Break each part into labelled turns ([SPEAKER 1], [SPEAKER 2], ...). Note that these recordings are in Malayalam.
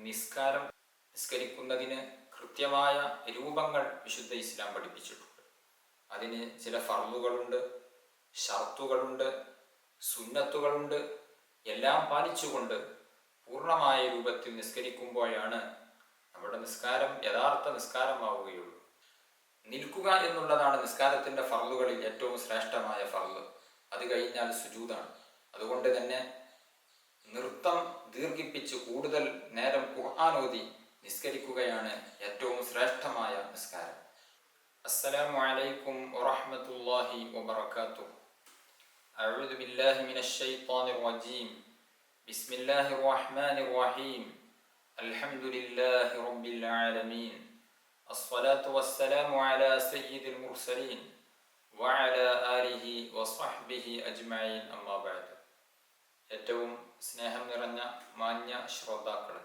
[SPEAKER 1] നിസ്കാരം നിസ്കരിക്കുന്നതിന് കൃത്യമായ രൂപങ്ങൾ വിശുദ്ധ ഇസ്ലാം പഠിപ്പിച്ചിട്ടുണ്ട്. അതിന് ചില ഫർളുകളുണ്ട്, ഷർത്തുകളുണ്ട്, സുന്നത്തുകളുണ്ട്. എല്ലാം പാലിച്ചുകൊണ്ട് പൂർണ്ണമായ രൂപത്തിൽ നിസ്കരിക്കുമ്പോഴാണ് നമ്മുടെ നിസ്കാരം യഥാർത്ഥ നിസ്കാരമാവുകയുള്ളൂ. നിൽക്കുക എന്നുള്ളതാണ് നിസ്കാരത്തിൻ്റെ ഫർളുകളിൽ ഏറ്റവും ശ്രേഷ്ഠമായ ഫർള്. അത് കഴിഞ്ഞാൽ സുജൂദാണ്. അതുകൊണ്ട് തന്നെ നൃത്തം ദീർഘിപ്പിച്ച് കൂടുതൽ നേരം ഖുർആൻ ഓതി നിസ്കരിക്കുകയാണ് ഏറ്റവും ശ്രേഷ്ഠമായ നിസ്കാരം. അസ്സലാമു അലൈക്കും വറഹ്മത്തുള്ളാഹി വബറകാതുഹു. അഊദു ബില്ലാഹി മിനശ് ശൈത്വാനിർ റജീം. ബിസ്മില്ലാഹിർ റഹ്മാനിർ റഹീം. അൽഹംദുലില്ലാഹി റബ്ബിൽ ആലമീൻ. അസ്സലാത്തു വസ്സലാമു അലാ സയ്യിദിൽ മുർസലീൻ വഅലാ ആലിഹി വസ്വഹ്ബിഹി അജ്മഈൻ. അമ്മാ ബഅദ്. ഏറ്റവും സ്നേഹം നിറഞ്ഞ മാന്യ ശ്രോതാക്കളെ,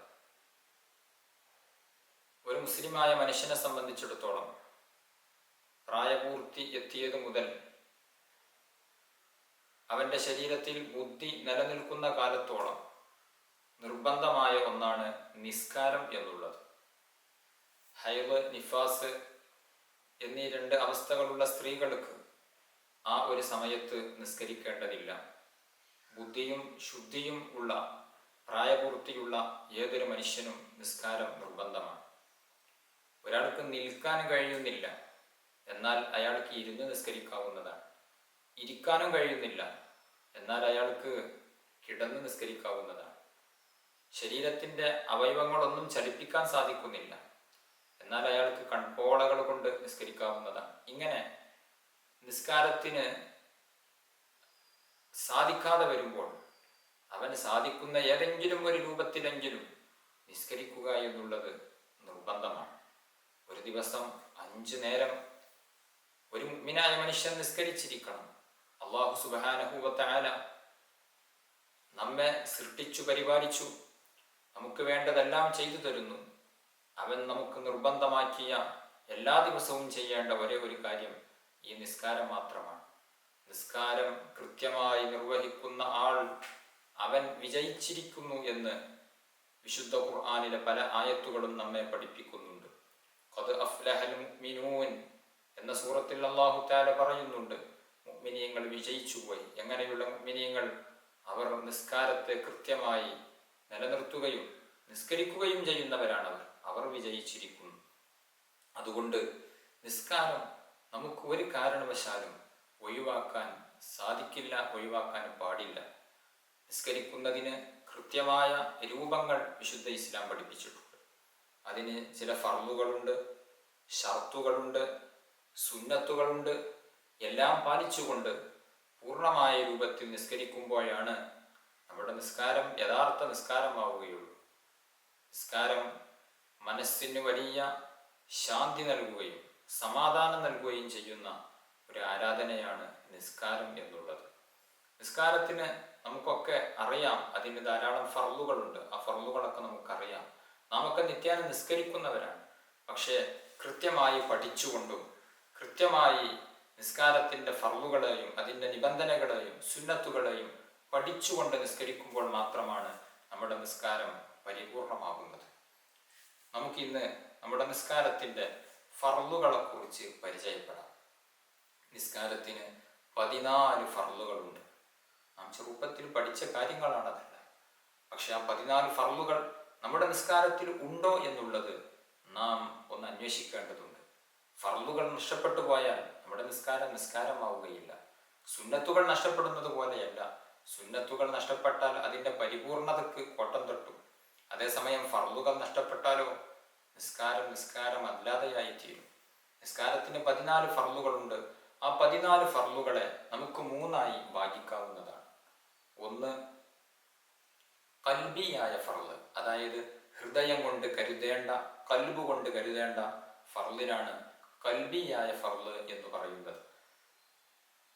[SPEAKER 1] ഒരു മുസ്ലിമായ മനുഷ്യനെ സംബന്ധിച്ചിടത്തോളം പ്രായപൂർത്തി എത്തിയതു മുതൽ അവൻ്റെ ശരീരത്തിൽ ബുദ്ധി നിലനിൽക്കുന്ന കാലത്തോളം നിർബന്ധമായ ഒന്നാണ് നിസ്കാരം എന്നുള്ളത്. ഹൈദ്, നിഫാസ് എന്നീ 2 അവസ്ഥകളുള്ള സ്ത്രീകൾക്ക് ആ ഒരു സമയത്ത് നിസ്കരിക്കേണ്ടതില്ല. ബുദ്ധിയും ശുദ്ധിയും ഉള്ള പ്രായപൂർത്തിയുള്ള ഏതൊരു മനുഷ്യനും നിസ്കാരം നിർബന്ധമാണ്. ഒരാൾക്ക് നിൽക്കാൻ കഴിയുന്നില്ല, എന്നാൽ അയാൾക്ക് ഇരുന്ന് നിസ്കരിക്കാവുന്നതാണ്. ഇരിക്കാനും കഴിയുന്നില്ല, എന്നാൽ അയാൾക്ക് കിടന്ന് നിസ്കരിക്കാവുന്നതാണ്. ശരീരത്തിൻ്റെ അവയവങ്ങളൊന്നും ചലിപ്പിക്കാൻ സാധിക്കുന്നില്ല, എന്നാൽ അയാൾക്ക് കൺപോളകൾ കൊണ്ട് നിസ്കരിക്കാവുന്നതാണ്. ഇങ്ങനെ നിസ്കാരത്തിന് സാധിക്കാതെ വരുമ്പോൾ അവന് സാധിക്കുന്ന ഏതെങ്കിലും ഒരു രൂപത്തിലെങ്കിലും നിസ്കരിക്കുക എന്നുള്ളത് നിർബന്ധമാണ്. ഒരു ദിവസം 5 നേരം ഒരു മുഅ്മിനായ മനുഷ്യൻ നിസ്കരിച്ചിരിക്കണം. അല്ലാഹു സുബ്ഹാനഹു വ തആല നമ്മെ സൃഷ്ടിച്ചു പരിപാലിച്ചു, നമുക്ക് വേണ്ടതെല്ലാം ചെയ്തു തരുന്നു. അവൻ നമുക്ക് നിർബന്ധമാക്കിയ എല്ലാ ദിവസവും ചെയ്യേണ്ട ഒരേ ഒരു കാര്യം ഈ നിസ്കാരം മാത്രമാണ്. നിസ്കാരം കൃത്യമായി നിർവഹിക്കുന്ന ആൾ അവൻ വിജയിച്ചിരിക്കുന്നു എന്ന് വിശുദ്ധ ഖുർആനിലെ പല ആയത്തുകളും നമ്മെ പഠിപ്പിക്കുന്നുണ്ട്. ഖദ് അഫ്ലഹൽ മുഅ്മിനൂൻ എന്ന സൂറത്തിൽ അല്ലാഹു തആല പറയുന്നുണ്ട്, മുഅ്മിനീങ്ങൾ വിജയിച്ചുപോയി. എങ്ങനെയുള്ള മുഅ്മിനീങ്ങൾ? അവർ നിസ്കാരത്തെ കൃത്യമായി നിലനിർത്തുകയും നിസ്കരിക്കുകയും ചെയ്യുന്നവരാണവർ. അവർ വിജയിച്ചിരിക്കുന്നു. അതുകൊണ്ട് നിസ്കാരം നമുക്ക് ഒരു കാരണവശാലും ഒഴിവാക്കാൻ സാധിക്കില്ല, ഒഴിവാക്കാൻ പാടില്ല. നിസ്കരിക്കുന്നതിന് കൃത്യമായ രൂപങ്ങൾ വിശുദ്ധ ഇസ്ലാം പഠിപ്പിച്ചിട്ടുണ്ട്. അതിന് ചില ഫർളുകളുണ്ട്, ഷർത്തുകളുണ്ട്, സുന്നത്തുകളുണ്ട്. എല്ലാം പാലിച്ചുകൊണ്ട് പൂർണ്ണമായ രൂപത്തിൽ നിസ്കരിക്കുമ്പോഴാണ് നമ്മുടെ നിസ്കാരം യഥാർത്ഥ നിസ്കാരമാവുകയുള്ളൂ. നിസ്കാരം മനസ്സിന് വലിയ ശാന്തി നൽകുകയും സമാധാനം നൽകുകയും ചെയ്യുന്ന ഒരു ആരാധനയാണ് നിസ്കാരം എന്നുള്ളത്. നിസ്കാരത്തിന് നമുക്കൊക്കെ അറിയാം, അതിന് ധാരാളം ഫർളുകളുണ്ട്. ആ ഫർളുകളൊക്കെ നമുക്കറിയാം. നാമൊക്കെ നിത്യേന നിസ്കരിക്കുന്നവരാണ്. പക്ഷേ കൃത്യമായി പഠിച്ചുകൊണ്ടും കൃത്യമായി നിസ്കാരത്തിൻ്റെ ഫർളുകളെയും അതിൻ്റെ നിബന്ധനകളെയും സുന്നത്തുകളെയും പഠിച്ചുകൊണ്ട് നിസ്കരിക്കുമ്പോൾ മാത്രമാണ് നമ്മുടെ നിസ്കാരം പരിപൂർണമാകുന്നത്. നമുക്കിന്ന് നമ്മുടെ നിസ്കാരത്തിൻ്റെ ഫർളുകളെക്കുറിച്ച് പരിചയപ്പെടാം. നിസ്കാരത്തിന് 14 ഫർളുകളുണ്ട്. നാം ചെറുപ്പത്തിൽ പഠിച്ച കാര്യങ്ങളാണതല്ല. പക്ഷെ ആ 14 ഫർളുകൾ നമ്മുടെ നിസ്കാരത്തിൽ ഉണ്ടോ എന്നുള്ളത് നാം ഒന്ന് അന്വേഷിക്കേണ്ടതുണ്ട്. ഫർളുകൾ നഷ്ടപ്പെട്ടു പോയാൽ നമ്മുടെ നിസ്കാരം നിസ്കാരമാവുകയില്ല. സുന്നത്തുകൾ നഷ്ടപ്പെടുന്നത് പോലെയല്ല. സുന്നത്തുകൾ നഷ്ടപ്പെട്ടാൽ അതിൻ്റെ പരിപൂർണതയ്ക്ക് കോട്ടം തട്ടും. അതേസമയം ഫർളുകൾ നഷ്ടപ്പെട്ടാലോ നിസ്കാരം നിസ്കാരമല്ലാതെയായിത്തീരും. നിസ്കാരത്തിന് 14 ഫർളുകളുണ്ട്. ആ 14 ഫർളുകളെ നമുക്ക് 3ആയി ഭാഗിക്കാവുന്നതാണ്. ഒന്ന് ഖൽബിയായ ഫർള്, അതായത് ഹൃദയം കൊണ്ട് കരുതേണ്ട, ഖൽബ് കൊണ്ട് കരുതേണ്ട ഫർളിനാണ് ഖൽബിയായ ഫർള് എന്ന് പറയുന്നത്.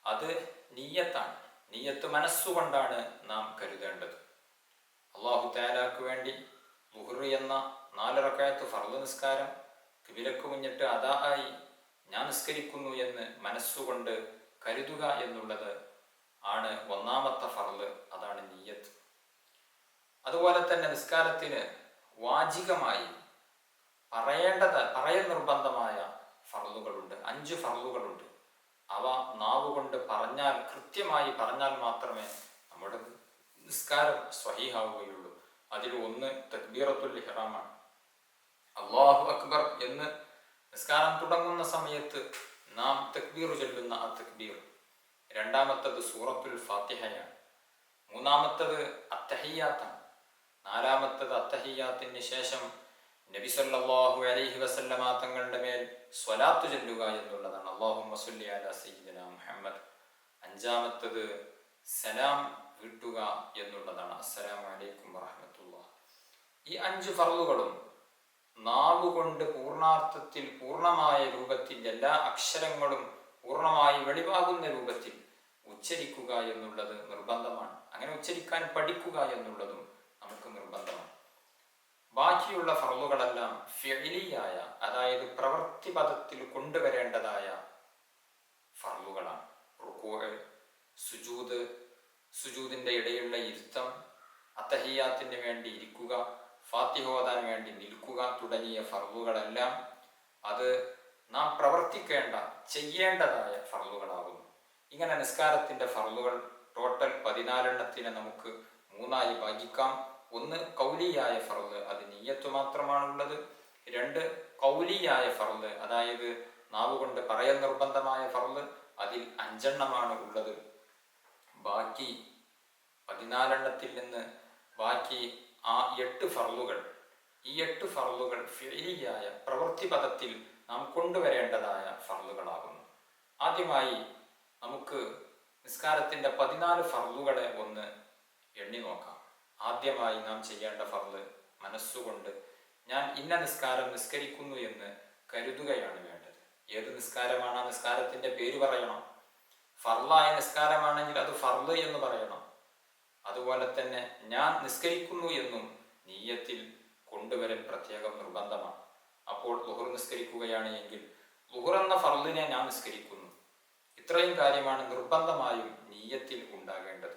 [SPEAKER 1] അത് നിയ്യത്താണ്. നിയ്യത്ത് മനസ്സുകൊണ്ടാണ് നാം കരുതേണ്ടത്. അല്ലാഹു തആലക്ക് വേണ്ടി ളുഹ്ർ എന്ന 4 റക്അത്ത് ഫർള് നിസ്കാരം ഖിബിലക്ക് മുന്നിട്ട് അദാ ആയി ഞാൻ നിസ്കരിക്കുന്നു എന്ന് മനസ്സുകൊണ്ട് കരുതുക എന്നുള്ളത് ആണ് 1ാമത്തെ ഫർള്. അതാണ് നിയ്യത്ത്. അതുപോലെ തന്നെ നിസ്കാരത്തിന് വാജികമായി പറയൽ നിർബന്ധമായ ഫർളുകളുണ്ട്. 5 ഫർളുകളുണ്ട്. അവ നാവുകൊണ്ട് പറഞ്ഞാൽ, കൃത്യമായി പറഞ്ഞാൽ മാത്രമേ നമ്മുടെ നിസ്കാരം സ്വഹീഹാവുകയുള്ളൂ. അതിൽ ഒന്ന് തക്ബീറത്തുൽ ഇഹ്റാമാണ്. അല്ലാഹു അക്ബർ എന്ന് നിസ്കാരം തുടങ്ങുന്ന സമയത്ത് നാം തക്ബീർ ചൊല്ലുന്ന ആ തക്ബീർ. രണ്ടാമത്തത് സൂറത്തുൽ ഫാത്തിഹയാണ്. മൂന്നാമത്തത് അത്തഹിയ്യാത്താണ്. നാലാമത്തത് അത്തഹിയ്യാത്തിന് ശേഷം നബി സല്ലല്ലാഹു അലൈഹി വസല്ലമ തങ്ങളുടെ മേൽ സ്വലാത്ത് ചൊല്ലുക എന്നുള്ളതാണ്. അല്ലാഹുമ്മ സ്വല്ലി അലാ സയ്യിദിനാ മുഹമ്മദ്. അഞ്ചാമത്തത് സലാം വീട്ടുക എന്നുള്ളതാണ്. അസ്സലാമു അലൈക്കും വറഹ്മത്തുള്ളാഹി. ഈ 5 ഫർളുകളും നാവുകൊണ്ട് പൂർണാർത്ഥത്തിൽ, പൂർണമായ രൂപത്തിൽ, എല്ലാ അക്ഷരങ്ങളും പൂർണ്ണമായി വെളിവാകുന്ന രൂപത്തിൽ ഉച്ചരിക്കുക എന്നുള്ളത് നിർബന്ധമാണ്. അങ്ങനെ ഉച്ചരിക്കാൻ പഠിക്കുക എന്നുള്ളതും നമുക്ക് നിർബന്ധമാണ്. ബാക്കിയുള്ള ഫർളുകളെല്ലാം ഫിഅലിയായ, അതായത് പ്രവൃത്തി പദത്തിൽ കൊണ്ടുവരേണ്ടതായ ഫർളുകളാണ്. റുകൂഅ്, സുജൂദ്, സുജൂദിന്റെ ഇടയിലുള്ള ഇരുത്തം, അത്തഹിയ്യാത്തിന് വേണ്ടി ഇരിക്കുക, ഫാത്തിഹ ഓതാൻ വേണ്ടി നിൽക്കുക തുടങ്ങിയ ഫർളുകളെല്ലാം അത് നാം പ്രവർത്തിക്കേണ്ട, ചെയ്യേണ്ടതായ ഫർളുകളാകുന്നു. ഇങ്ങനെ നിസ്കാരത്തിന്റെ ഫർളുകൾ ടോട്ടൽ 14 നമുക്ക് 3ആയി ഭാഗിക്കാം. ഒന്ന് കൗലിയായ ഫർള്, അത് നിയ്യത്ത് മാത്രമാണുള്ളത്. 2 കൗലിയായ ഫർള്, അതായത് നാവുകൊണ്ട് പറയൽ നിർബന്ധമായ ഫർള്, അതിൽ 5 ഉള്ളത്. ബാക്കി 14 നിന്ന് ബാക്കി ആ 8 ഫർളുകൾ, ഈ 8 ഫർളുകൾ ഫിഅലിയായ, പ്രവൃത്തി പദത്തിൽ നാം കൊണ്ടുവരേണ്ടതായ ഫർളുകളാകുന്നു. ആദ്യമായി നമുക്ക് നിസ്കാരത്തിന്റെ 14 ഫർളുകളെ ഒന്ന് എണ്ണി നോക്കാം. ആദ്യമായി നാം ചെയ്യേണ്ട ഫർള്, മനസ്സുകൊണ്ട് ഞാൻ ഇന്ന നിസ്കാരം നിസ്കരിക്കുന്നു എന്ന് കരുതുകയാണ് വേണ്ടത്. ഏത് നിസ്കാരമാണ് ആ നിസ്കാരത്തിന്റെ പേര് പറയണം. ഫർളായ നിസ്കാരമാണെങ്കിൽ അത് ഫർള് എന്ന് പറയണം. അതുപോലെ തന്നെ ഞാൻ നിസ്കരിക്കുന്നു എന്നും നിയ്യത്തിൽ കൊണ്ടുവരൽ പ്രത്യേകം നിർബന്ധമാണ്. അപ്പോൾ ളുഹർ നിസ്കരിക്കുകയാണ് എങ്കിൽ ളുഹർ എന്ന ഫർളിനെ ഞാൻ നിസ്കരിക്കുന്നു, ഇത്രയും കാര്യമാണ് നിർബന്ധമായും നിയ്യത്തിൽ ഉണ്ടാകേണ്ടത്.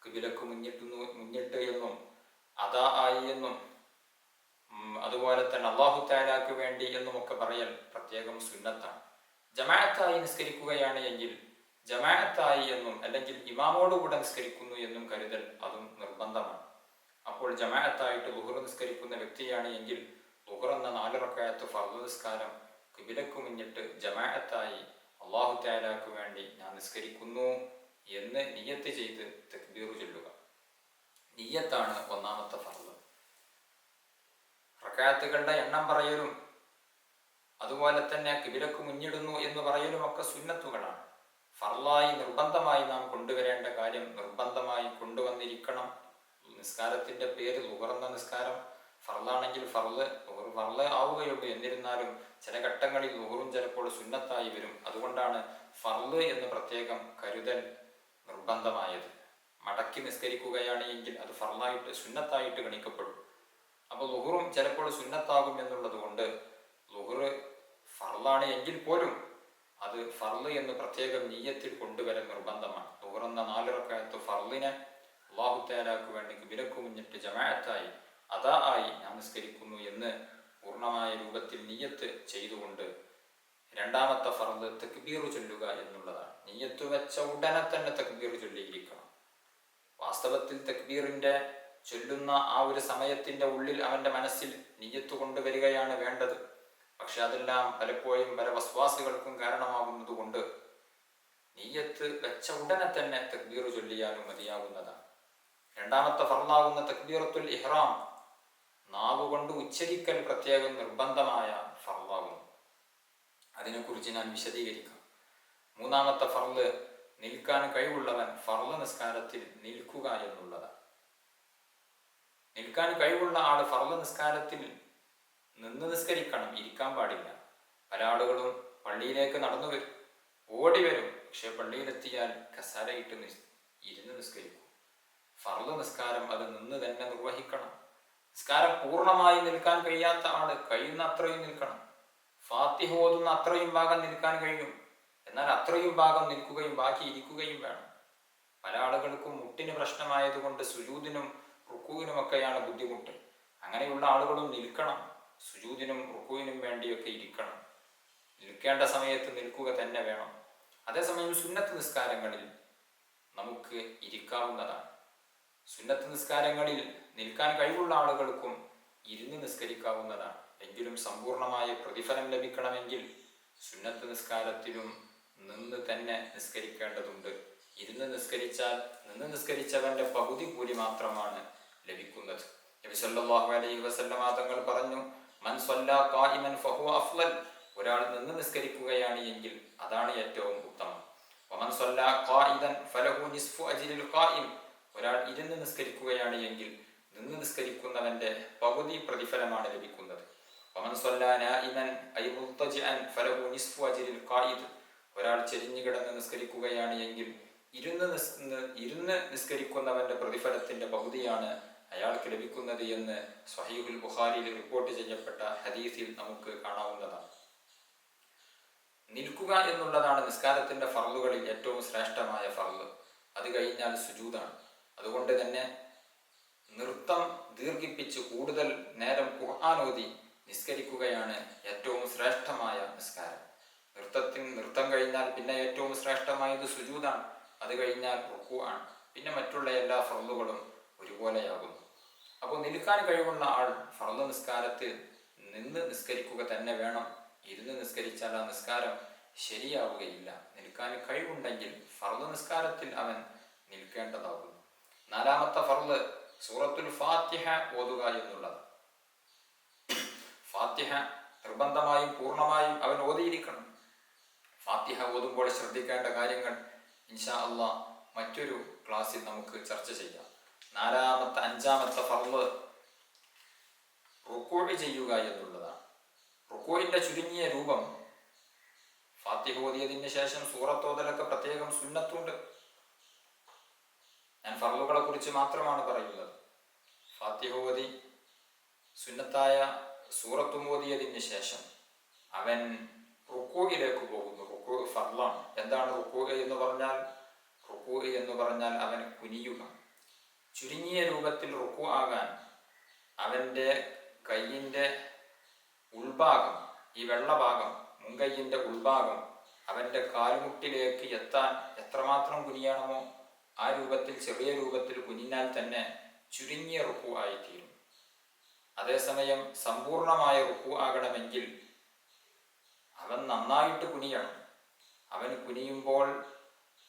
[SPEAKER 1] ഖിബിലക്ക് മുന്നിട്ട് എന്നും അദാ ആയി എന്നും അതുപോലെ തന്നെ അല്ലാഹു തആലാക്ക് വേണ്ടി എന്നും ഒക്കെ പറയൽ പ്രത്യേകം സുന്നത്താണ്. ജമാഅത്തായി നിസ്കരിക്കുകയാണ് എങ്കിൽ ജമാഅത്തായി എന്നും, അല്ലെങ്കിൽ ഇമാമോടുകൂടെ നിസ്കരിക്കുന്നു എന്നും കരുതൽ അതും നിർബന്ധമാണ്. അപ്പോൾ ജമാഅത്തായിട്ട് ളുഹർ നിസ്കരിക്കുന്ന വ്യക്തിയാണ് എങ്കിൽ ളുഹർ എന്ന 4 റക്അത്ത് ഫർള് നിസ്കാരം ഖിബിലക്ക് മുന്നിട്ട് ജമാഅത്തായി അല്ലാഹു തആലാക്ക് വേണ്ടി ഞാൻ നിസ്കരിക്കുന്നു എന്ന് നിയ്യത്ത് ചെയ്ത് തക്ബീർ ചൊല്ലുക. നിയ്യത്താണ് ഒന്നാമത്തെ ഫർള്. റക്അത്തുകളുടെ എണ്ണം പറയലും അതുപോലെ തന്നെ ഖിബിലക്ക് മുന്നിടുന്നു എന്ന് പറയലും ഒക്കെ സുന്നത്തുകളാണ്. ഫർളായി നിർബന്ധമായി നാം കൊണ്ടുവരേണ്ട കാര്യം നിർബന്ധമായി കൊണ്ടുവന്നിരിക്കണം. നിസ്കാരത്തിന്റെ പേര് ളുഹർ എന്ന നിസ്കാരം, ഫർളാണെങ്കിൽ ഫർള്, ളുഹർ ഫർള് ആവുകയുള്ളൂ. എന്നിരുന്നാലും ചില ഘട്ടങ്ങളിൽ ളുഹറും ചിലപ്പോൾ സുന്നത്തായി വരും. അതുകൊണ്ടാണ് ഫർള് എന്ന് പ്രത്യേകം കരുതൽ നിർബന്ധമായത്. മടക്കി നിസ്കരിക്കുകയാണ് എങ്കിൽ അത് ഫർളായിട്ട്, സുന്നത്തായിട്ട് ഗണിക്കപ്പെടും. അപ്പോൾ ളുഹറും ചിലപ്പോൾ സുന്നത്താകും എന്നുള്ളത് കൊണ്ട് ളുഹർ ഫർളാണ് എങ്കിൽ പോലും അത് ഫർള് എന്ന് പ്രത്യേകം നിയ്യത്തിൽ കൊണ്ടുവരൽ നിർബന്ധമാണ്. ളുഹർ എന്ന 4 റക്അത്ത് ഫർളിനെ അല്ലാഹു തആലാക്ക് വേണ്ടി ഖിബിലക്ക് മുന്നിട്ട് ജമാഅത്തായി അദാ ആയി ഞാൻ നിസ്കരിക്കുന്നു എന്ന് പൂർണ്ണമായ രൂപത്തിൽ നിയ്യത്ത് ചെയ്തുകൊണ്ട് രണ്ടാമത്തെ ഫർള് തക്ബീർ ചൊല്ലുക എന്നുള്ളതാണ്. നിയ്യത്ത് വെച്ച ഉടനെ തന്നെ തക്ബീർ ചൊല്ലിയിരിക്കണം. വാസ്തവത്തിൽ തക്ബീറിന്റെ ചൊല്ലുന്ന ആ ഒരു സമയത്തിന്റെ ഉള്ളിൽ അവന്റെ മനസ്സിൽ നിയ്യത്ത് കൊണ്ടുവരികയാണ് വേണ്ടത്. പക്ഷെ അതെല്ലാം പലപ്പോഴും പല വസ്വാസുകൾക്കും കാരണമാകുന്നത് കൊണ്ട് നിയ്യത്ത് വെച്ച ഉടനെ തന്നെ തക്ബീർ ചൊല്ലിയാലും മതിയാകുന്നതാണ്. രണ്ടാമത്തെ ഫർളാകുന്ന തക്ബീറത്തുൽ ഇഹ്റാം നാവുകൊണ്ട് ഉച്ചരിക്കൽ പ്രത്യേകം നിർബന്ധമായ ഫർളാകുന്നു. അതിനെക്കുറിച്ച് ഞാൻ വിശദീകരിക്കാം. മൂന്നാമത്തെ ഫർള്, നിൽക്കാൻ കഴിവുള്ളവൻ ഫർള് നിസ്കാരത്തിൽ നിൽക്കുക എന്നുള്ളതാണ്. നിൽക്കാൻ കഴിവുള്ള ആള് ഫർള് നിസ്കാരത്തിൽ നിന്ന് നിസ്കരിക്കണം, ഇരിക്കാൻ പാടില്ല. പല ആളുകളും പള്ളിയിലേക്ക് നടന്നു വരും, ഓടി വരും, പക്ഷെ പള്ളിയിലെത്തിയാൽ കസാരയിട്ട് ഇരുന്ന് നിസ്കരിക്കും. ഫർള് നിസ്കാരം അത് നിന്ന് തന്നെ നിർവഹിക്കണം. നിസ്കാരം പൂർണ്ണമായി നിൽക്കാൻ കഴിയാത്ത ആള് കഴിയുന്ന അത്രയും നിൽക്കണം. ഫാത്തിഹ ഓതുന്ന അത്രയും ഭാഗം നിൽക്കാൻ കഴിയും, എന്നാൽ അത്രയും ഭാഗം നിൽക്കുകയും ബാക്കി ഇരിക്കുകയും വേണം. പല ആളുകൾക്കും മുട്ടിന് പ്രശ്നമായതുകൊണ്ട് സുജൂദിനും റുക്കൂവിനുമൊക്കെയാണ് ബുദ്ധിമുട്ട്. അങ്ങനെയുള്ള ആളുകളും നിൽക്കണം. സുജൂദിനും റുക്കൂഇനും വേണ്ടിയൊക്കെ ഇരിക്കണം. നിൽക്കേണ്ട സമയത്ത് നിൽക്കുക തന്നെ വേണം. അതേസമയം സുന്നത്ത് നിസ്കാരങ്ങളിൽ നമുക്ക് ഇരിക്കാവുന്നതാണ്. സുന്നത്ത് നിസ്കാരങ്ങളിൽ നിൽക്കാൻ കഴിവുള്ള ആളുകൾക്കും ഇരുന്ന് നിസ്കരിക്കാവുന്നതാണ്. എങ്കിലും സമ്പൂർണമായ പ്രതിഫലം ലഭിക്കണമെങ്കിൽ സുന്നത്ത് നിസ്കാരത്തിലും നിന്ന് തന്നെ നിസ്കരിക്കേണ്ടതുണ്ട്. ഇരുന്ന് നിസ്കരിച്ചവന്റെ പകുതി കൂലി മാത്രമാണ് ലഭിക്കുന്നത്. നബി സല്ലല്ലാഹു അലൈഹി വസല്ലമ തങ്ങൾ പറഞ്ഞു, മൻ സ്വല്ലാ ഖായിമൻ ഫഹുവ അഫ്ളൽ. ഒരാൾ നിന്ന് നിസ്കരിക്കുകയാണ് എങ്കിൽ അതാണ് ഏറ്റവും ഉത്തമം. വമൻ സ്വല്ലാ ഖായിദൻ ഫലഹു നിസ്ഫു അജ്രിൽ ഖായിം. ഒരാൾ ഇരുന്ന് നിസ്കരിക്കുകയാണ് എങ്കിൽ നിന്ന് നിസ്കരിക്കുന്നവന്റെ പകുതി പ്രതിഫലമാണ് ലഭിക്കുന്നത്. വമൻ സ്വല്ലാ നായിമൻ ഐ മുൽതജിഅൻ ഫലഹു നിസ്ഫു അജ്രിൽ ഖായിദ്. ഒരാൾ ചെരിഞ്ഞു കിടന്ന് നിസ്കരിക്കുകയാണ് എങ്കിൽ ഇരുന്ന് നിസ്കരിക്കുന്നവന്റെ പ്രതിഫലത്തിന്റെ പകുതിയാണ് അയാൾക്ക് ലഭിക്കുന്നത് എന്ന് സ്വഹീഹുൽ ബുഖാരിയിൽ റിപ്പോർട്ട് ചെയ്യപ്പെട്ട ഹദീസിൽ നമുക്ക് കാണാവുന്നതാണ്. നിൽക്കുക എന്നുള്ളതാണ് നിസ്കാരത്തിന്റെ ഫർളുകളിൽ ഏറ്റവും ശ്രേഷ്ഠമായ ഫർള്. അത് കഴിഞ്ഞാൽ സുജൂദാണ്. അതുകൊണ്ട് തന്നെ നൃത്തം ദീർഘിപ്പിച്ച് കൂടുതൽ നേരം ഖുർആൻ ഓതി നിസ്കരിക്കുകയാണ് ഏറ്റവും ശ്രേഷ്ഠമായ നിസ്കാരം. നൃത്തം കഴിഞ്ഞാൽ പിന്നെ ഏറ്റവും ശ്രേഷ്ഠമായത് സുജൂദാണ്. അത് കഴിഞ്ഞാൽ റുക്കൂ ആണ്. പിന്നെ മറ്റുള്ള എല്ലാ ഫർളുകളും ഒരുപോലെയാകുന്നു. അപ്പോൾ നിൽക്കാൻ കഴിവുള്ള ആൾ ഫർള് നിസ്കാരത്തിൽ നിന്ന് നിസ്കരിക്കുക തന്നെ വേണം. ഇരുന്ന് നിസ്കരിച്ചാൽ ആ നിസ്കാരം ശരിയാവുകയില്ല. നിൽക്കാൻ കഴിവുണ്ടെങ്കിൽ ഫർള് നിസ്കാരത്തിൽ അവൻ നിൽക്കേണ്ടതാകുന്നു. നാലാമത്തെ ഫർള് സൂറത്തുൽ ഫാത്തിഹ ഓതുക എന്നുള്ളത്. ഫാത്തിഹ നിർബന്ധമായും പൂർണ്ണമായും അവൻ ഓതിയിരിക്കണം. ഫാത്തിഹ ഓതുമ്പോൾ ശ്രദ്ധിക്കേണ്ട കാര്യങ്ങൾ ഇൻഷാ അല്ലാഹ് മറ്റൊരു ക്ലാസ്സിൽ നമുക്ക് ചർച്ച ചെയ്യാം. അഞ്ചാമത്തെ ഫർള് റുക്കൂ ചെയ്യുക എന്നുള്ളതാണ്. റുക്കൂഇന്റെ ചുരുങ്ങിയ രൂപം ഫാത്തിഹ ഓതിയതിന് ശേഷം സൂറത്തോതലൊക്കെ പ്രത്യേകം സുന്നത്തുണ്ട്. ഞാൻ ഫർളുകളെ കുറിച്ച് മാത്രമാണ് പറയുന്നത്. ഫാത്തിഹ ഓതി സുന്നത്തായ സൂറത്തും ഓതിയതിന് ശേഷം അവൻ റുക്കൂഇലേക്ക് പോകുന്നു. റുക്കൂ ഫർളാണ്. എന്താണ് റുക്കൂ എന്ന് പറഞ്ഞാൽ? റുക്കൂ എന്ന് പറഞ്ഞാൽ അവൻ കുനിയുക. ചുരുങ്ങിയ രൂപത്തിൽ റുക്കൂ ആകാൻ അവന്റെ കയ്യിന്റെ ഉൾഭാഗം, ഈ വെള്ളഭാഗം, മുൻകൈയിന്റെ ഉൾഭാഗം അവന്റെ കാൽമുട്ടിലേക്ക് എത്താൻ എത്രമാത്രം കുനിയണമോ ആ രൂപത്തിൽ, ചെറിയ രൂപത്തിൽ കുനിഞ്ഞാൽ തന്നെ ചുരുങ്ങിയ റുക്കൂ ആയിത്തീരും. അതേസമയം സമ്പൂർണമായ റുക്കൂ ആകണമെങ്കിൽ അവൻ നന്നായിട്ട് കുനിയണം. അവൻ കുനിയുമ്പോൾ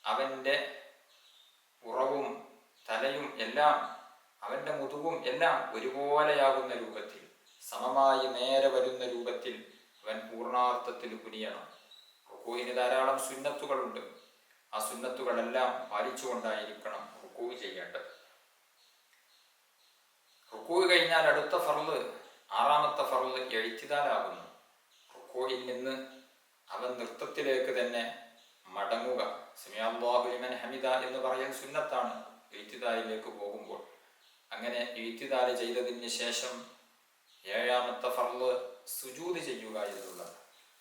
[SPEAKER 1] അവന്റെ പുറവും തലയും എല്ലാം, അവന്റെ മുതുകും എല്ലാം ഒരുപോലെയാകുന്ന രൂപത്തിൽ, സമമായി നേരെ വരുന്ന രൂപത്തിൽ അവൻ പൂർണ്ണാർത്ഥത്തിൽ കുനിയണം. റുക്കൂഇന് ധാരാളം സുന്നത്തുകളുണ്ട്. ആ സുന്നത്തുകളെല്ലാം പാലിച്ചുകൊണ്ടായിരിക്കണം റുക്കൂ ചെയ്യേണ്ടത്. റുക്കൂ കഴിഞ്ഞാൽ അടുത്ത ഫർള്, ആറാമത്തെ ഫർള് ഇഅ്തിദാലാകുന്നു. റുക്കൂഇൽ നിന്ന് അവൻ നൃത്തത്തിലേക്ക് തന്നെ മടങ്ങുക. സമിഅ അല്ലാഹു ലിമൻ ഹമിദ എന്ന് പറയൽ സുന്നത്താണ് ഇഅ്തിദാലിലേക്ക് പോകുമ്പോൾ. അങ്ങനെ ഇഅ്തിദാൽ ചെയ്തതിന് ശേഷം ഏഴാമത്തെ ഫർള് സുജൂദ് ചെയ്യുക എന്നുള്ളത്.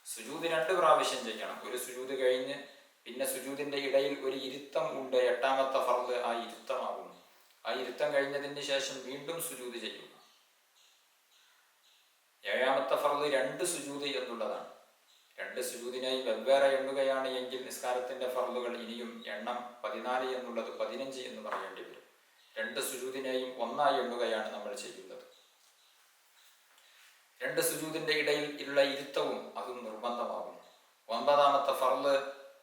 [SPEAKER 1] സുജൂദ് 2 പ്രാവശ്യം ചെയ്യണം. ഒരു സുജൂദ് കഴിഞ്ഞ് പിന്നെ സുജൂദിന്റെ ഇടയിൽ ഒരു ഇരുത്തം ഉണ്ട്. എട്ടാമത്തെ ഫർള് ആ ഇരുത്തമാകുന്നു. ആ ഇരുത്തം കഴിഞ്ഞതിന് ശേഷം വീണ്ടും സുജൂദ് ചെയ്യുക. ഏഴാമത്തെ ഫർള് 2 സുജൂദ് എന്നുള്ളതാണ്. 2 സുജൂദിനായി വെവ്വേറെ എണ്ണുകയാണ് എങ്കിൽ നിസ്കാരത്തിന്റെ ഫർളുകൾ ഇനിയും എണ്ണം 14 എന്നുള്ളത് 15 എന്ന് പറയേണ്ടി വരും. 2 സുജൂദിനെയും ഒന്നായി എണ്ണുകയാണ് നമ്മൾ ചെയ്യുന്നത്. 2 സുജൂദിന്റെ ഇടയിൽ ഉള്ള ഇരുത്തവും അതും നിർബന്ധമാകുന്നു. 9ാമത്തെ ഫർള്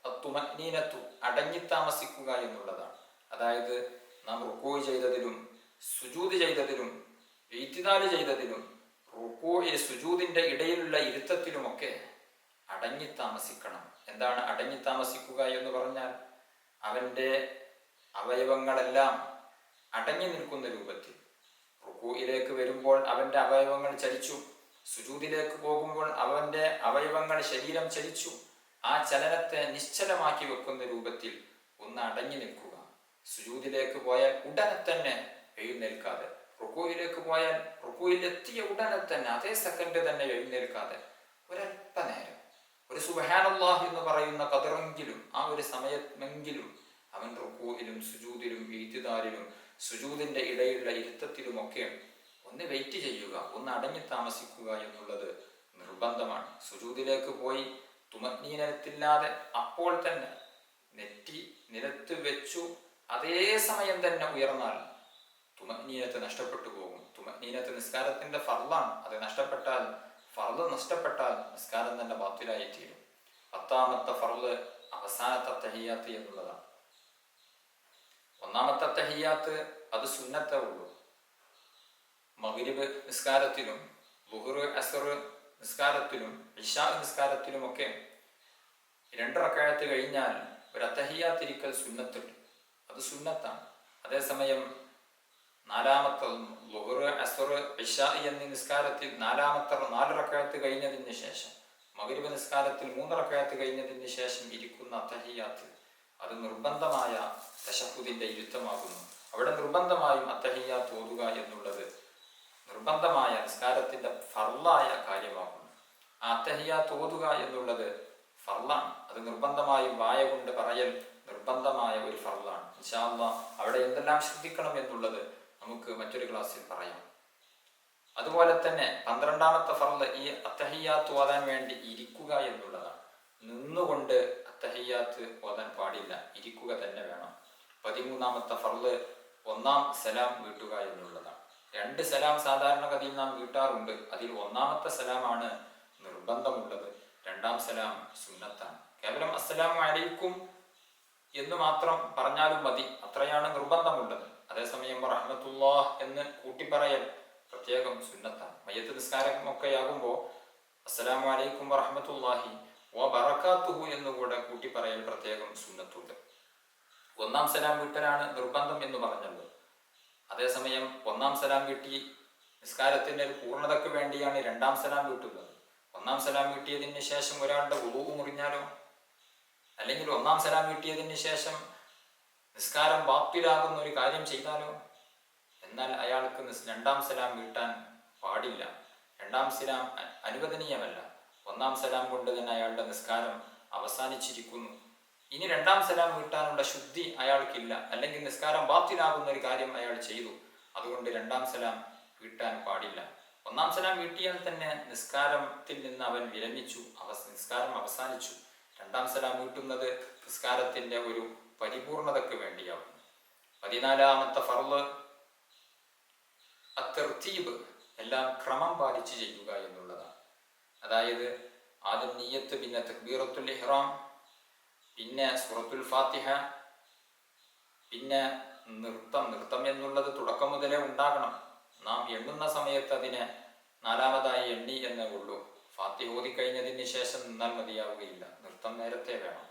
[SPEAKER 1] അത്തുമഅ്നീനത്തു, അടങ്ങി താമസിക്കുക എന്നുള്ളതാണ്. അതായത് നാം റുക്കൂ ചെയ്തതിലും സുജൂദ് ചെയ്തതിലും ഇഅ്തിദാൽ ചെയ്തതിലും സുജൂദിന്റെ ഇടയിലുള്ള ഇരുത്തത്തിലുമൊക്കെ അടങ്ങി താമസിക്കണം. എന്താണ് അടങ്ങി താമസിക്കുക എന്ന് പറഞ്ഞാൽ? അവന്റെ അവയവങ്ങളെല്ലാം അടങ്ങി നിൽക്കുന്ന രൂപത്തിൽ. റുക്കൂഇലേക്ക് വരുമ്പോൾ അവന്റെ അവയവങ്ങൾ ചലിച്ചു, സുജൂദിലേക്ക് പോകുമ്പോൾ അവന്റെ അവയവങ്ങൾ, ശരീരം ചലിച്ചു. ആ ചലനത്തെ നിശ്ചലമാക്കി വെക്കുന്ന രൂപത്തിൽ ഒന്ന് അടങ്ങി നിൽക്കുക. സുജൂദിലേക്ക് പോയാൽ ഉടനെ തന്നെ എഴുന്നേൽക്കാതെ, റുക്കൂഇലേക്ക് പോയാൽ റുക്കൂഇൽ എത്തിയ ഉടനെ തന്നെ അതേ സെക്കൻഡ് തന്നെ എഴുന്നേൽക്കാതെ ഒരല്പനേരം, ഒരു സുബ്ഹാനല്ലാഹ് എന്ന് പറയുന്ന ഖദറെങ്കിലും, ആ ഒരു സമയമെങ്കിലും അവൻ റുക്കൂഇലും സുജൂദിലും ഇഅ്തിദാലിലും സുജൂദിന്റെ ഇടയിലുള്ള ഇരുത്തത്തിലുമൊക്കെ ഒന്ന് വെയിറ്റ് ചെയ്യുക, ഒന്ന് അടങ്ങി താമസിക്കുക എന്നുള്ളത് നിർബന്ധമാണ്. സുജൂദിലേക്ക് പോയി തുമനീനത്തില്ലാതെ അപ്പോൾ തന്നെ നെറ്റി നിലത്ത് വെച്ചു അതേ സമയം തന്നെ ഉയർന്നാൽ തുമനീനത്ത് നഷ്ടപ്പെട്ടു പോകും. തുമനീനത്ത് നിസ്കാരത്തിന്റെ ഫർളാണ്. അത് നഷ്ടപ്പെട്ടാൽ, ഫർള് നഷ്ടപ്പെട്ടാൽ നിസ്കാരം തന്നെ ബാത്തിലായി തീരും. 10ാമത്തെ ഫർള് അവസാനത്തെ തഹിയ്യാത്ത് എന്നുള്ളതാണ്. 1ാമത്തെ തഹിയ്യാത്ത് അത് സുന്നത്തേ ഉള്ളൂ. മഗ്രിബ് നിസ്കാരത്തിലും ളുഹ്ർ അസ്ർ നിസ്കാരത്തിലും ഇശാ നിസ്കാരത്തിലുമൊക്കെ 2 റക്അത്ത് കഴിഞ്ഞാൽ ഒരു അത്തഹിയ്യാത്തിരിക്കൽ സുന്നത്തുണ്ട്, അത് സുന്നത്താണ്. അതേസമയം 4ാമത്തെ ളുഹ്ർ അസ്ർ ഇശാ എന്നീ നിസ്കാരത്തിൽ 4ാമത്തെ 4 റക്അത്ത് കഴിഞ്ഞതിന് ശേഷം, മഗ്രിബ് നിസ്കാരത്തിൽ 3 റക്അത്ത് കഴിഞ്ഞതിന് ശേഷം ഇരിക്കുന്ന അത്തഹിയ്യാത്ത് അത് നിർബന്ധമായ തശഹുദിന്റെ ഇരുത്തമാകുന്നു. അവിടെ നിർബന്ധമായും അത്തഹിയ്യാത്ത് ഓതുക എന്നുള്ളത് നിർബന്ധമായ നിസ്കാരത്തിന്റെ ഫർളായ കാര്യമാകുന്നു. ആ അത്തഹിയ്യാത്ത് ഓതുക എന്നുള്ളത് ഫർളാണ്. അത് നിർബന്ധമായും വായ കൊണ്ട് പറയൽ നിർബന്ധമായ ഒരു ഫർളാണ്. ഇൻഷാ അല്ലാഹ് അവിടെ എന്തെല്ലാം ശ്രദ്ധിക്കണം എന്നുള്ളത് നമുക്ക് മറ്റൊരു ക്ലാസ്സിൽ പറയാം. അതുപോലെ തന്നെ 12ാമത്തെ ഫർള് ഈ അത്തഹിയ്യാത്ത് ഓതാൻ വേണ്ടി ഇരിക്കുക എന്നുള്ളതാണ്. നിന്നുകൊണ്ട് അത്തഹിയ്യാത്ത് ഓതാൻ പാടില്ല, ഇരിക്കുക തന്നെ വേണം. 13ാമത്തെ ഫർള് 1ാം സലാം വീട്ടുക എന്നുള്ളതാണ്. 2 സലാം സാധാരണഗതിയിൽ നാം വീട്ടാറുണ്ട്. അതിൽ 1ാമത്തെ സലാമാണ് നിർബന്ധമുള്ളത്, 2ാം സലാം സുന്നത്താണ്. കേവലം അസ്സലാമു അലൈക്കും എന്ന് മാത്രം പറഞ്ഞാലും മതി, അത്രയാണ് നിർബന്ധമുള്ളത്. അതേസമയം റഹ്മത്തുള്ളാഹ് എന്ന് കൂട്ടിപ്പറയൽ പ്രത്യേകം സുന്നത്താണ്. മയ്യത്ത് നിസ്കാരമൊക്കെയാകുമ്പോൾ അസ്സലാമു അലൈക്കും വറഹ്മത്തുള്ളാഹി വബറകാതുഹു എന്നുകൂടെ കൂട്ടിപ്പറയൽ പ്രത്യേകം സുന്നത്തുണ്ട്. 1ാം സലാം വീട്ടലാണ് നിർബന്ധം എന്ന് പറഞ്ഞല്ലോ. അതേസമയം 1ാം സലാം വീട്ടി നിസ്കാരത്തിന്റെ ഒരു പൂർണ്ണതയ്ക്ക് വേണ്ടിയാണ് 2ാം സലാം വീട്ടുന്നത്. 1ാം സലാം വീട്ടിയതിന് ശേഷം ഒരാളുടെ വുളൂ മുറിഞ്ഞാലോ, അല്ലെങ്കിൽ 1ാം സലാം വീട്ടിയതിന് ശേഷം നിസ്കാരം ബാത്തിലാകുന്ന ഒരു കാര്യം ചെയ്താലോ, എന്നാൽ അയാൾക്ക് 2ാം സലാം വീട്ടാൻ പാടില്ല. 2ാം സലാം അനുവദനീയമല്ല. 1ാം സലാം കൊണ്ട് തന്നെ അയാളുടെ നിസ്കാരം അവസാനിച്ചിരിക്കുന്നു. ഇനി 2ാം സലാം വീട്ടാനുള്ള ശുദ്ധി അയാൾക്കില്ല, അല്ലെങ്കിൽ നിസ്കാരം ബാത്തിലാകുന്ന ഒരു കാര്യം അയാൾ ചെയ്തു, അതുകൊണ്ട് 2ാം സലാം വീട്ടാൻ പാടില്ല. 1ാം സലാം വീട്ടിയാൽ തന്നെ നിസ്കാരത്തിൽ നിന്ന് അവൻ വിരമിച്ചു, നിസ്കാരം അവസാനിച്ചു. 2ാം സലാം വീട്ടുന്നത് നിസ്കാരത്തിന്റെ ഒരു പരിപൂർണതയ്ക്ക് വേണ്ടിയാകുന്നു. 14ാമത്തെ ഫർള് അത്തർതീബ്, എല്ലാം ക്രമം പാലിച്ച് ചെയ്യുക എന്നുള്ളതാണ്. അതായത് ആദ്യം നിയ്യത്ത്, പിന്നെ തക്ബീറത്തുൽ ഇഹ്റാം, പിന്നെ സൂറത്തുൽ ഫാത്തിഹ, പിന്നെ നൃത്തം എന്നുള്ളത് തുടക്കം മുതലേ ഉണ്ടാകണം. നാം എണ്ണുന്ന സമയത്ത് അതിനെ 4ാമതായി എണ്ണി എന്നേ ഉള്ളൂ. ഫാത്തിഹ ഓതി കഴിഞ്ഞതിന് ശേഷം നിന്നാൽ മതിയാവുകയില്ല, നൃത്തം നേരത്തെ വേണം.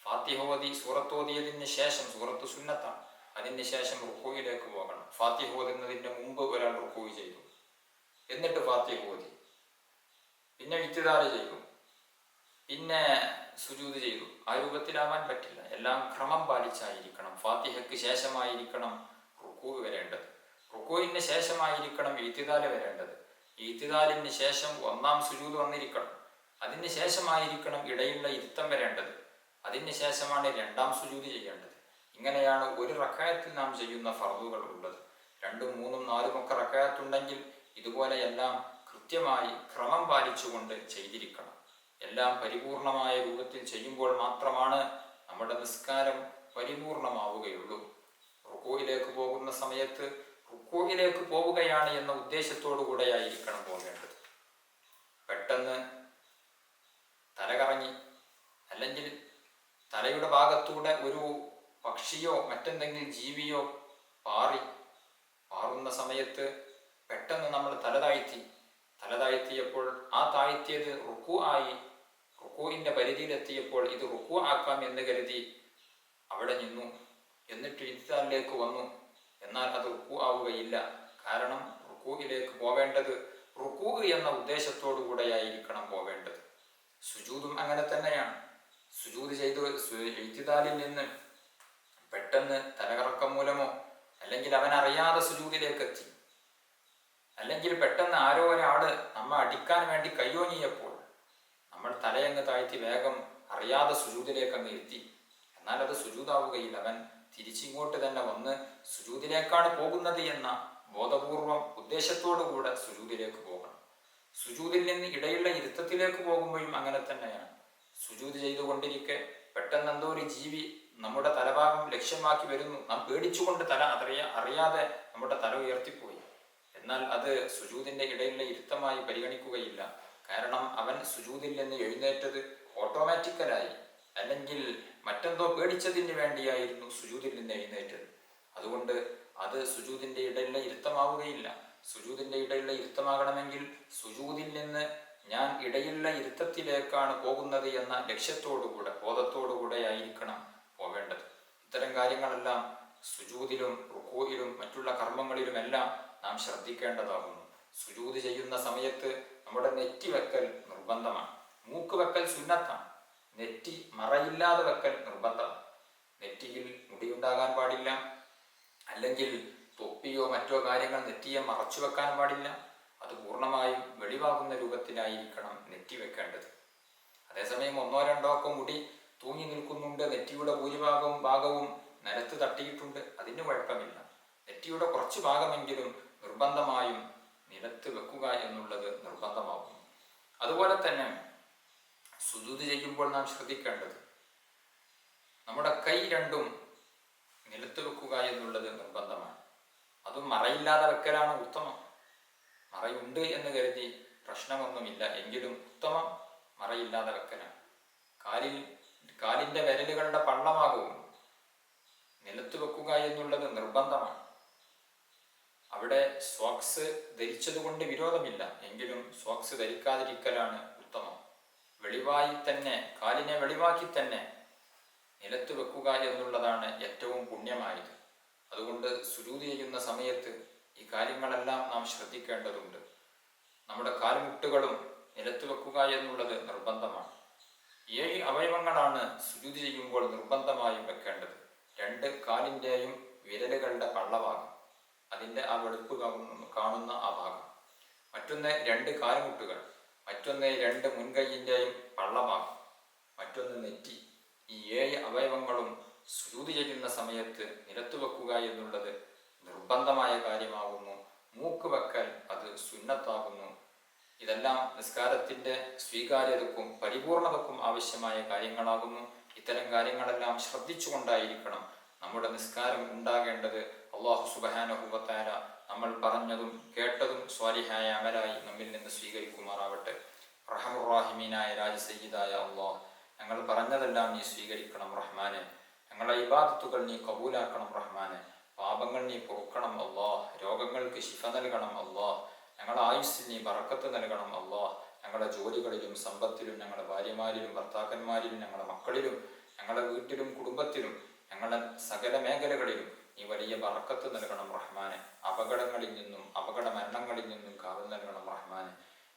[SPEAKER 1] ഫാത്തിഹ ഓതി സൂറത്ത് ഓതിയതിന് ശേഷം, സൂറത്ത് സുന്നത്താണ്, അതിന് ശേഷം റുക്കൂയിലേക്ക് പോകണം. ഫാത്തിഹ ഓതുന്നതിന് മുമ്പ് ഒരാൾ റുക്കൂ ചെയ്തു, എന്നിട്ട് ഫാത്തിഹ ഓതി, പിന്നെ ഇത്തിദാല് ചെയ്തു, പിന്നെ സുജൂദ് ചെയ്തു. ആ രൂപത്തിലാവാൻ പറ്റില്ല. എല്ലാം ക്രമം പാലിച്ചായിരിക്കണം. ഫാത്തിഹയ്ക്ക് ശേഷമായിരിക്കണം റുക്കൂ വരേണ്ടത്, റുക്കൂവിന് ശേഷമായിരിക്കണം ഇത്തിദാല് വരേണ്ടത്, ഇത്തിദാലിന് ശേഷം 1ാം സുജൂദ് വന്നിരിക്കണം, അതിന് ശേഷമായിരിക്കണം ഇടയിലുള്ള ഇരുത്തം വരേണ്ടത്, അതിന് ശേഷമാണ് 2ാം സുജൂദ് ചെയ്യേണ്ടത്. ഇങ്ങനെയാണ് ഒരു റക്അത്തിൽ നാം ചെയ്യുന്ന ഫർളുകൾ ഉള്ളത്. 2ഉം 3ഉം 4ഉം ഒക്കെ റക്അത്തുണ്ടെങ്കിൽ ഇതുപോലെ എല്ലാം കൃത്യമായി ക്രമം പാലിച്ചുകൊണ്ട് ചെയ്തിരിക്കണം. എല്ലാം പരിപൂർണമായ രൂപത്തിൽ ചെയ്യുമ്പോൾ മാത്രമാണ് നമ്മുടെ നിസ്കാരം പരിപൂർണമാവുകയുള്ളൂ. റുക്കൂയിലേക്ക് പോകുന്ന സമയത്ത് റുക്കൂയിലേക്ക് പോവുകയാണ് എന്ന ഉദ്ദേശത്തോടു കൂടെയായിരിക്കണം പോകേണ്ടത്. പെട്ടെന്ന് തലകറങ്ങി, അല്ലെങ്കിൽ തലയുടെ ഭാഗത്തൂടെ ഒരു പക്ഷിയോ മറ്റെന്തെങ്കിലും ജീവിയോ പാറുന്ന സമയത്ത് പെട്ടെന്ന് നമ്മൾ തലതാഴ്ത്തിയപ്പോൾ ആ താഴ്ത്തിയത് റുക്കൂ ആയി, റുക്കൂവിന്റെ പരിധിയിലെത്തിയപ്പോൾ ഇത് റുക്കൂ ആക്കാം എന്ന് കരുതി അവിടെ നിന്നു, എന്നിട്ട് ഇത്തിദാലിലേക്ക് വന്നു. എന്നാൽ അത് റുക്കൂ ആവുകയില്ല. കാരണം റുക്കൂയിലേക്ക് പോവേണ്ടത് റുക്കൂ എന്ന ഉദ്ദേശത്തോടു കൂടെയായിരിക്കണം പോവേണ്ടത്. സുജൂദും അങ്ങനെ തന്നെയാണ്. സുജൂദ് ചെയ്ത് ഇത്തിദാലിൽ നിന്ന് പെട്ടെന്ന് തലകറക്കം മൂലമോ, അല്ലെങ്കിൽ അവൻ അറിയാതെ സുജൂദിലേക്ക് എത്തി, അല്ലെങ്കിൽ പെട്ടെന്ന് ആരോ ഒരാള് നമ്മെ അടിക്കാൻ വേണ്ടി കയ്യോങ്ങിയപ്പോൾ നമ്മൾ തലയങ്ങ് താഴ്ത്തി വേഗം അറിയാതെ സുജൂദിലേക്ക് അങ്ങ് എത്തി, എന്നാൽ അത് സുജൂദാവുകയില്ല. അവൻ തിരിച്ചിങ്ങോട്ട് തന്നെ വന്ന് സുജൂദിലേക്കാണ് പോകുന്നത് എന്ന ബോധപൂർവം ഉദ്ദേശത്തോടു കൂടെ സുജൂദിലേക്ക് പോകണം. സുജൂദിൽ നിന്ന് ഇടയുള്ള ഇരുത്തത്തിലേക്ക് പോകുമ്പോഴും അങ്ങനെ തന്നെയാണ്. സുജൂദ് ചെയ്തുകൊണ്ടിരിക്കെ പെട്ടെന്ന് എന്തോ ഒരു ജീവി നമ്മുടെ തലഭാഗം ലക്ഷ്യമാക്കി വരുന്നു. നാം പേടിച്ചുകൊണ്ട് തല അറിയാതെ നമ്മുടെ തല ഉയർത്തിപ്പോയി. എന്നാൽ അത് സുജൂദിന്റെ ഇടയിലുള്ള ഇരുത്തമായി പരിഗണിക്കുകയില്ല. കാരണം അവൻ സുജൂദിൽ നിന്ന് എഴുന്നേറ്റത് ഓട്ടോമാറ്റിക്കലായി, അല്ലെങ്കിൽ മറ്റെന്തോ പേടിച്ചതിന് വേണ്ടിയായിരുന്നു സുജൂദിൽ നിന്ന് എഴുന്നേറ്റത്. അതുകൊണ്ട് അത് സുജൂദിന്റെ ഇടയിലുള്ള ഇരുത്തമാവുകയില്ല. സുജൂദിന്റെ ഇടയിലുള്ള ഇരുത്തമാകണമെങ്കിൽ സുജൂദിൽ നിന്ന് ഞാൻ ഇടയിലുള്ള ഇരുത്തത്തിലേക്കാണ് പോകുന്നത് എന്ന ലക്ഷ്യത്തോടുകൂടെ, ബോധത്തോടുകൂടെ ആയിരിക്കണം പോകേണ്ടത്. ഇത്തരം കാര്യങ്ങളെല്ലാം സുജൂദിലും റുകൂഇലും മറ്റുള്ള കർമ്മങ്ങളിലുമെല്ലാം നാം ശ്രദ്ധിക്കേണ്ടതാകുന്നു. സുജൂദ് ചെയ്യുന്ന സമയത്ത് നമ്മുടെ നെറ്റി വെക്കൽ നിർബന്ധമാണ്. മൂക്ക് വെക്കൽ സുന്നത്താണ്. നെറ്റി മറയില്ലാതെ വെക്കൽ നിർബന്ധമാണ്. നെറ്റിയിൽ മുടിയുണ്ടാകാൻ പാടില്ല, അല്ലെങ്കിൽ തൊപ്പിയോ മറ്റോ കാര്യങ്ങൾ നെറ്റിയെ മറച്ചു വെക്കാൻ പാടില്ല. അത് പൂർണ്ണമായും വെളിവാകുന്ന രൂപത്തിലായിരിക്കണം നെറ്റി വെക്കേണ്ടത്. അതേസമയം ഒന്നോ രണ്ടോ ഒക്കെ മുടി തൂങ്ങി നിൽക്കുന്നുണ്ട്, നെറ്റിയുടെ ഭാഗവും നിലത്ത് തട്ടിയിട്ടുണ്ട്, അതിന് കുഴപ്പമില്ല. നെറ്റിയുടെ കുറച്ച് ഭാഗമെങ്കിലും നിർബന്ധമായും നിലത്ത് വെക്കുക എന്നുള്ളത് നിർബന്ധമാകുന്നു. അതുപോലെ തന്നെ സുജൂദ് ചെയ്യുമ്പോൾ നാം ശ്രദ്ധിക്കേണ്ടത് നമ്മുടെ കൈ രണ്ടും നിലത്ത് വെക്കുക എന്നുള്ളത് നിർബന്ധമാണ്. അതും മറയില്ലാതെ വെക്കലാണ് ഉത്തമം. മറയുണ്ട് എന്ന് കരുതി പ്രശ്നമൊന്നുമില്ല, എങ്കിലും ഉത്തമം മറയില്ലാതെ വെക്കലാണ്. കാലിന്റെ വിരലുകളുടെ പള്ളമാകവും നിലത്ത് വെക്കുക എന്നുള്ളത് നിർബന്ധമാണ്. അവിടെ സോക്സ് ധരിച്ചതുകൊണ്ട് വിരോധമില്ല, എങ്കിലും സോക്സ് ധരിക്കാതിരിക്കലാണ് ഉത്തമം. വെളിവായി തന്നെ, കാലിനെ വെളിവാക്കി തന്നെ നിലത്ത് വെക്കുക എന്നുള്ളതാണ് ഏറ്റവും പുണ്യമായത്. അതുകൊണ്ട് സുജൂദ് ചെയ്യുന്ന സമയത്ത് ഈ കാര്യങ്ങളെല്ലാം നാം ശ്രദ്ധിക്കേണ്ടതുണ്ട്. നമ്മുടെ കാൽമുട്ടുകളും നിലത്ത് വെക്കുക എന്നുള്ളത് നിർബന്ധമാണ്. 7 അവയവങ്ങളാണ് സുജൂദ് ചെയ്യുമ്പോൾ നിർബന്ധമായും വെക്കേണ്ടത്. 2 കാലിൻ്റെയും വിരലുകളുടെ പള്ളഭാഗം, അതിൻ്റെ ആ വെളുപ്പ് കാണുന്ന ആ ഭാഗം. മറ്റൊന്ന് 2 കാൽമുട്ടുകൾ, മറ്റൊന്ന് 2 മുൻകൈയിൻ്റെയും പള്ളഭാഗം, മറ്റൊന്ന് നെറ്റി. ഈ 7 അവയവങ്ങളും സുജൂദ് ചെയ്യുന്ന സമയത്ത് നിലത്ത് വെക്കുക എന്നുള്ളത് നിർബന്ധമായ കാര്യമാകുന്നു. മൂക്ക് വെക്കൽ അത് സുന്നത്താകുന്നു. ഇതെല്ലാം നിസ്കാരത്തിന്റെ സ്വീകാര്യതക്കും പരിപൂർണതക്കും ആവശ്യമായ കാര്യങ്ങളാകുന്നു. ഇത്തരം കാര്യങ്ങളെല്ലാം ശ്രദ്ധിച്ചുകൊണ്ടായിരിക്കണം നമ്മുടെ നിസ്കാരം ഉണ്ടാകേണ്ടത്. അല്ലാഹു സുബ്ഹാനഹു വ തആല നമ്മൾ പറഞ്ഞതും കേട്ടതും സ്വാലിഹായ അമലായി നമ്മിൽ നിന്ന് സ്വീകരിക്കുമാറാവട്ടെ. റഹ്മാനുർ റഹീമീനായ രാജസയ്യിദായ അല്ലാഹ്, ഞങ്ങൾ പറഞ്ഞതെല്ലാം നീ സ്വീകരിക്കണം റഹ്മാനെ. ഞങ്ങളെ ഇബാദത്തുകൾ നീ കബൂലാക്കണം റഹ്മാനെ. പാപങ്ങൾ നീ പൊറുക്കണം അല്ലാഹ്. രോഗങ്ങൾക്ക് ശിഫ നൽകണം അല്ലാഹ്. ഞങ്ങളുടെ ആയുസ്സിൽ നീ ബറക്കത്ത് നൽകണം അല്ലാഹ്. ഞങ്ങളുടെ ജോലികളിലും സമ്പത്തിലും, ഞങ്ങളുടെ ഭാര്യമാരിലും ഭർത്താക്കന്മാരിലും, ഞങ്ങളുടെ മക്കളിലും, ഞങ്ങളുടെ വീട്ടിലും കുടുംബത്തിലും, ഞങ്ങളുടെ സകല മേഖലകളിലും നീ വലിയ ബറക്കത്ത് നൽകണം റഹ്മാനെ. അപകടങ്ങളിൽ നിന്നും അപകട മരണങ്ങളിൽ നിന്നും കാവൽ നൽകണം റഹ്മാനെ.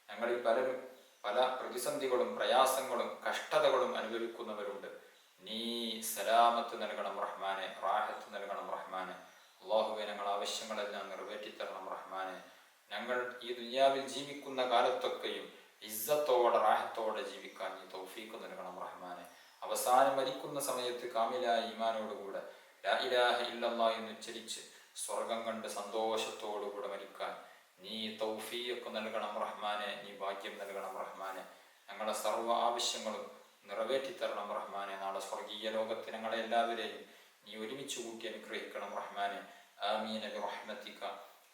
[SPEAKER 1] ഞങ്ങളിൽ പലരും പല പ്രതിസന്ധികളും പ്രയാസങ്ങളും കഷ്ടതകളും അനുഭവിക്കുന്നവരുണ്ട്. നീ സലാമത്ത് നൽകണം റഹ്മാനെ, റാഹത്ത് നൽകണം റഹ്മാനെ. അല്ലാഹുവേ, ഞങ്ങളുടെ ആവശ്യങ്ങളെല്ലാം നിറവേറ്റിത്തരണം റഹ്മാനെ. ഞങ്ങൾ ഈ ദുനിയാവിൽ ജീവിക്കുന്ന കാലത്തൊക്കെയും ഇസ്സത്തോടെ റാഹത്തോടെ ജീവിക്കാൻ നീ തൗഫീഖ് നൽകണം റഹ്മാനെ. അവസാനം മരിക്കുന്ന സമയത്ത് കാമിലായ ഈമാനോടുകൂടെ ലാ ഇലാഹ ഇല്ലല്ലാഹ് എന്ന് ഉച്ചരിച്ച് സ്വർഗം കണ്ട് സന്തോഷത്തോടുകൂടെ മരിക്കാൻ നീ തൗഫീഖ് നൽകണം റഹ്മാനെ. നീ ഭാഗ്യം നൽകണം റഹ്മാനെ. ഞങ്ങളുടെ സർവ്വ ആവശ്യങ്ങളും നിറവേറ്റിത്തരണം റഹ്മാനെ. നാളെ സ്വർഗീയ ലോകത്ത് ഞങ്ങളെ എല്ലാവരെയും നീ ഒരുമിച്ച് കൂട്ടി അനുഗ്രഹിക്കണം റഹ്മാനെ. ആമീൻ ബിറഹ്മതിക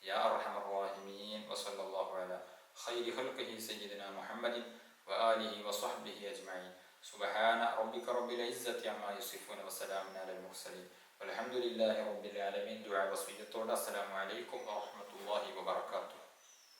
[SPEAKER 1] യാ അർഹമർ റഹീമീൻ. വസല്ലല്ലാഹു അലാ ഖൈരി ഖൽഖിഹി സയ്യിദിനാ മുഹമ്മദിൻ വആലിഹി വസ്വഹ്ബിഹി അജ്മഈൻ. സുബ്ഹാന റബ്ബിക റബ്ബിൽ ഇസ്സതി അമ്മാ യസിഫൂൻ വസലാമുൻ അലൽ മുർസലീൻ വൽഹംദുലില്ലാഹി റബ്ബിൽ ആലമീൻ. ദുആ വസിയ്യത്തോടെ അസ്സലാമു അലൈക്കും വറഹ്മത്തുള്ളാഹി വബറകാതുഹു.